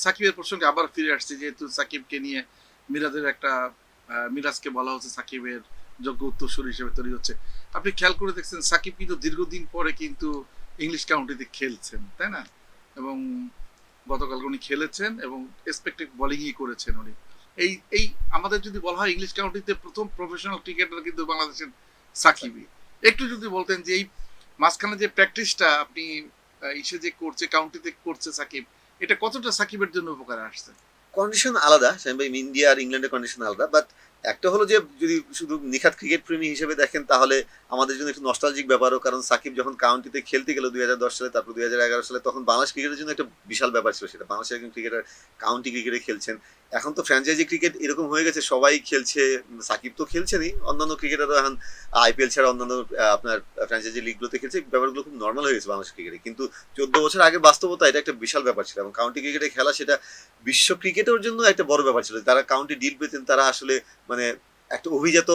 সাকিবের প্রসঙ্গে আবার ফিরে আসছি, যেহেতু সাকিবকে নিয়ে মিরাজের একটা মিরাজকে বলা হচ্ছে সাকিবের যোগ্য উত্তরসূরি হিসেবে তৈরি হচ্ছে। আপনি খেয়াল করে দেখছেন সাকিব কিন্তু দীর্ঘদিন পরে কিন্তু ইংলিশ কাউন্টিতে খেলছেন, তাই না? এবং গতকাল উনি খেলেছেন এবং এক্সপেক্টেড বোলিংই করেছেন উনি। এই এই আমাদের যদি বলা হয় ইংলিশ কাউন্টিতে প্রথম প্রফেশনাল ক্রিকেটার কিন্তু বাংলাদেশের সাকিবই। একটু যদি বলতেন যে এই মাঝখানে যে প্র্যাকটিসটা আপনি ইসে যে করছে কাউন্টিতে করছে সাকিব, এটা কতটা সাকিবের জন্য উপকারে আসছে? কন্ডিশন আলাদা, শামীম ভাই, ইন্ডিয়া আর ইংল্যান্ডের কন্ডিশন আলাদা, বাট একটা হলো যে যদি শুধু নিখাত ক্রিকেট প্রেমী হিসেবে দেখেন তাহলে আমাদের জন্য একটু নস্টালজিক ব্যাপারও, কারণ সাকিব যখন কাউন্টিতে খেলতে গেল 2010 সালে, তারপর 2011 সালে, তখন বাংলাদেশ ক্রিকেটের জন্য একটা বিশাল ব্যাপার ছিল সেটা। বাংলাদেশের একজন ক্রিকেটার কাউন্টি ক্রিকেটে খেলছেন। এখন তো ফ্র্যাঞ্চাইজি ক্রিকেট এরকম হয়ে গেছে, সবাই খেলছে, সাকিব তো খেলছেনই, অন্যান্য ক্রিকেটারও এখন আইপিএল ছাড়া অন্যান্য আপনার ফ্র্যাঞ্চাইজি লিগগুলোতে খেলছে। ব্যাপারগুলো খুব নর্মাল হয়ে গেছে বাংলাদেশ ক্রিকেটে। কিন্তু 14 বছর আগে বাস্তবতা এটা একটা বিশাল ব্যাপার ছিল, এবং কাউন্টি ক্রিকেটে খেলা সেটা বিশ্ব ক্রিকেটের জন্য একটা বড় ব্যাপার ছিল। তারা কাউন্টি ডিল পেতেন, তারা আসলে মানে একটা অভিজাত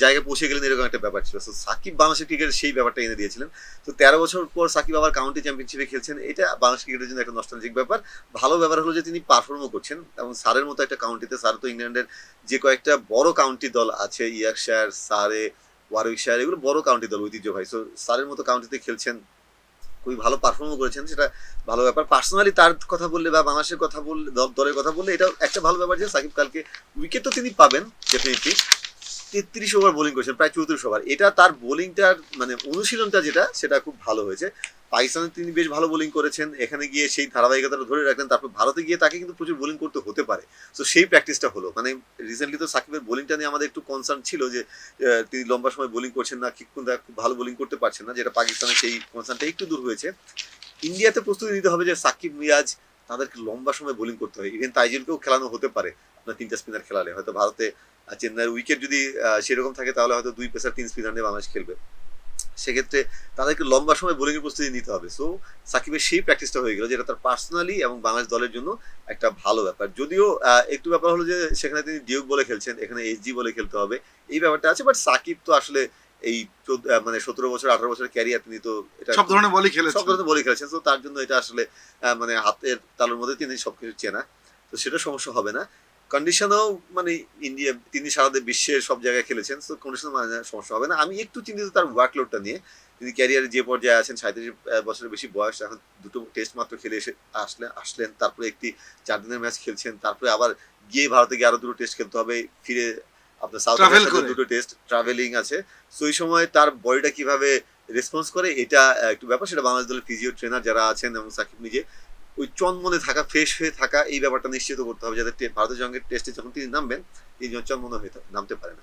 জায়গায় পৌঁছে গেলেন, এরকম একটা ব্যাপার ছিল। তো সাকিব বাংলাদেশের ক্রিকেটের সেই ব্যাপারটা এনে দিয়েছিলেন। তো 13 বছর পর সাকিব আবার কাউন্টি চ্যাম্পিয়নশিপে খেলছেন, এটা বাংলাদেশ ক্রিকেটের জন্য একটা নস্টালজিক ব্যাপার। ভালো ব্যাপার হলো যে তিনি পারফর্মও করছেন, এবং সারের মতো একটা কাউন্টিতে, সার তো ইংল্যান্ডের যে কয়েকটা বড় কাউন্টি দল আছে, ইয়র্কশায়ার, সারে, ওয়ারউইকশায়ার, এগুলো বড় কাউন্টি দল ঐতিহ্যবাহী। সো সারের মতো কাউন্টিতে খেলছেন, খুবই ভালো পারফর্মও করেছেন, সেটা ভালো ব্যাপার। পার্সোনালি তার কথা বললে বা বাংলাদেশের কথা বললে, দলের কথা বললে, এটা একটা ভালো ব্যাপার যে সাকিব কালকে উইকেট তো তিনি পাবেন ডেফিনেটলি। 33 ওভার বোলিং করেছেন, প্রায় 34 ওভার। এটা তার বোলিংটার মানে অনুশীলনটা যেটা, সেটা খুব ভালো হয়েছে। পাকিস্তানে তিনি বেশ ভালো বোলিং করেছেন, এখানে গিয়ে সেই ধারাবাহিকতাটা ধরে রাখলেন, তারপর ভারতে গিয়ে তাকে কিন্তু প্রচুর বোলিং করতে হতে পারে। তো সেই প্র্যাকটিসটা হলো। মানে রিসেন্টলি তো সাকিবের বোলিংটা নিয়ে আমাদের একটু কনসার্ন ছিল যে তিনি লম্বা সময় বোলিং করছেন না, খুব ভালো বোলিং করতে পারছেন না, যেটা পাকিস্তানে সেই কনসার্নটা একটু দূর হয়েছে। ইন্ডিয়াতে প্রস্তুতি নিতে হবে যে সাকিব, মিরাজ, তাদেরকে লম্বা সময় বোলিং করতে হয়। ইভেন তাইজুলকেও খেলানো হতে পারে আপনার 3টা স্পিনার খেলালে। হয়তো ভারতে চেন্নাইয়ের উইকেট যদি সেরকম থাকে, তাহলে হয়তো 2 পেসার 3 স্পিনার নিয়ে বাংলাদেশ খেলবে। সেক্ষেত্রে তাদেরকে লম্বা সময় বোলিংয়ের প্রস্তুতি নিতে হবে। সো সাকিবের সেই প্র্যাকটিসটা হয়ে গেল, যেটা তার পার্সোনালি এবং বাংলাদেশ দলের জন্য একটা ভালো ব্যাপার। যদিও একটু ব্যাপার হলো যে সেখানে তিনি ডিউক বলে খেলছেন, এখানে এসজি বলে খেলতে হবে, এই ব্যাপারটা আছে। বাট সাকিব তো আসলে এই মানে 17 বছর 18 বছরের ক্যারিয়ার, তিনি তো এটা সব ধরনের বলই খেলেছেন, সব ধরনের বলই খেলেছেন। তো তার জন্য এটা আসলে মানে হাতের তালুর মধ্যে তিনি সবকিছু চেনা, তো সেটা সমস্যা হবে না। কন্ডিশনও মানে ইন্ডিয়া, তিনি সারা বিশ্বের সব জায়গায় খেলেছেন, তো কন্ডিশন মানে সমস্যা হবে না। আমি একটু চিন্তিত তার ওয়ার্কলোডটা নিয়ে। তিনি ক্যারিয়ারে যে পর্যায়ে আছেন, 37 বছরের বেশি বয়স, এখন 2টো টেস্ট মাত্র খেলে এসে আসলেন, তারপরে একটি 4 দিনের ম্যাচ খেলছেন, তারপরে আবার গিয়ে ভারতে গিয়ে আরো 2টো টেস্ট খেলতে হবে, ফিরে আপনার সাউথ আফ্রিকাতে 2টো টেস্ট, ট্রাভেলিং আছে। সো এই সময় তার বডিটা কিভাবে রেসপন্স করে, এটা একটু ব্যাপার। সেটা বাংলাদেশ দলের ফিজিও ট্রেনার যারা আছেন এবং সাকিব নিজে, ওই চনমনে থাকা, ফ্রেশ হয়ে থাকা, এই ব্যাপারটা নিশ্চিত করতে হবে, যাতে ভারতের সঙ্গে টেস্টে যখন তিনি নামবেন, তিনি চনমনে হয়ে নামতে পারেন।